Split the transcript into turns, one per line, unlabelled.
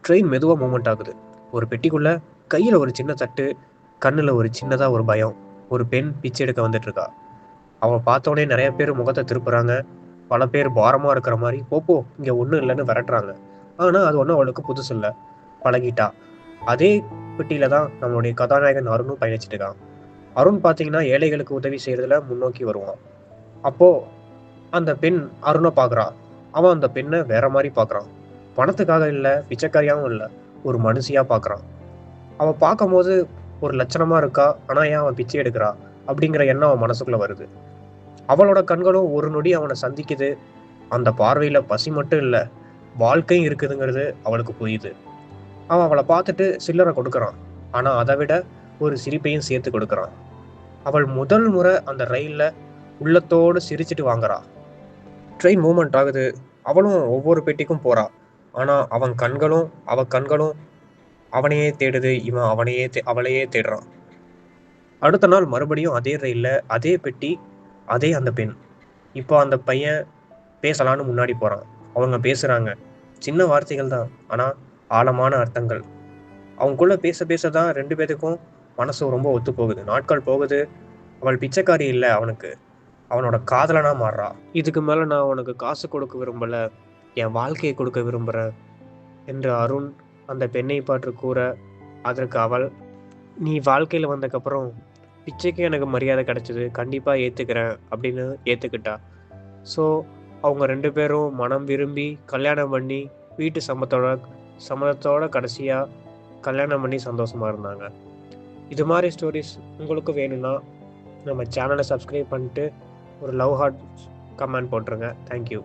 Train மெதுவாக movement ஆகுது. ஒரு பெட்டிக்குள்ள கையில் ஒரு சின்ன தட்டு, கண்ணில் ஒரு சின்னதாக ஒரு பயம். ஒரு பெண் பிச்சை எடுக்க வந்துட்டு இருக்கா. அவள் பார்த்தோன்னே நிறைய பேர் முகத்தை திருப்புறாங்க. பல பேர் பாரமாக இருக்கிற மாதிரி போ இங்கே ஒன்றும் இல்லைன்னு விரட்டுறாங்க. ஆனால் அது ஒன்றும் அவளுக்கு புதுசு இல்லை, பழகிட்டா. அதே பெட்டியில தான் நம்மளுடைய கதாநாயகன் அருணும் பயணிச்சுட்டு இருக்கான். அருண் பார்த்தீங்கன்னா ஏழைகளுக்கு உதவி செய்யறதுல முன்னோக்கி வருவான். அப்போ அந்த பெண் அருணை பார்க்குறா. அவன் அந்த பெண்ணை வேற மாதிரி பார்க்குறான். பணத்துக்காக இல்லை, பிச்சைக்காரியாகவும் இல்லை, ஒரு மனுஷியா பார்க்குறான். அவள் பார்க்கும்போது ஒரு லட்சணமா இருக்கா, ஆனால் ஏன் அவன் பிச்சை எடுக்கிறா அப்படிங்கிற எண்ணம் அவன் மனசுக்குள்ள வருது. அவளோட கண்களும் ஒரு நொடி அவனை சந்திக்குது. அந்த பார்வையில பசி மட்டும் இல்லை, வாழ்க்கையும் இருக்குதுங்கிறது அவளுக்கு புரியுது. அவன் அவளை பார்த்துட்டு சில்லறை கொடுக்குறான். ஆனா அதை விட ஒரு சிரிப்பையும் சேர்த்து கொடுக்குறான். அவள் முதல் முறை அந்த ரயில்ல உள்ளத்தோடு சிரிச்சிட்டு வாங்குறா. ட்ரெயின் மூவ்மெண்ட் ஆகுது. அவளும் ஒவ்வொரு பெட்டிக்கும் போறா. ஆனா அவ கண்களும் அவனையே தேடுது. இவன் அவளையே தேடுறான். அடுத்த நாள் மறுபடியும் அதே ரயில்ல, அதே பெட்டி, அதே அந்த பெண். இப்போ அந்த பையன் பேசலான்னு முன்னாடி போறான். அவங்க பேசுறாங்க. சின்ன வார்த்தைகள் தான், ஆனா ஆழமான அர்த்தங்கள். அவங்களுக்குள்ள பேச பேசதான் ரெண்டு பேத்துக்கும் மனசு ரொம்ப ஒத்து போகுது. நாட்கள் போகுது. அவள் பிச்சைக்காரி இல்லை, அவனோட காதலனா மாறுறா. இதுக்கு மேல நான் உனக்கு காசு கொடுக்க விரும்பல, என் வாழ்க்கையை கொடுக்க விரும்புறேன் என்று அருண் அந்த பெண்ணை பாற்று கூற, அதற்கு அவள், நீ வாழ்க்கையில் வந்ததுக்கப்புறம் பிச்சைக்கு எனக்கு மரியாதை கிடைச்சிது, கண்டிப்பாக ஏற்றுக்கிறேன் அப்படின்னு ஏற்றுக்கிட்டா. ஸோ அவங்க ரெண்டு பேரும் மனம் விரும்பி கல்யாணம் பண்ணி வீட்டு சம்மதத்தோட கடைசியாக கல்யாணம் பண்ணி சந்தோஷமாக இருந்தாங்க. இது மாதிரி ஸ்டோரிஸ் உங்களுக்கு வேணும்னா நம்ம சேனலை சப்ஸ்கிரைப் பண்ணிட்டு ஒரு லவ் ஹார்ட் கமெண்ட் போட்டுருங்க. தேங்க்யூ.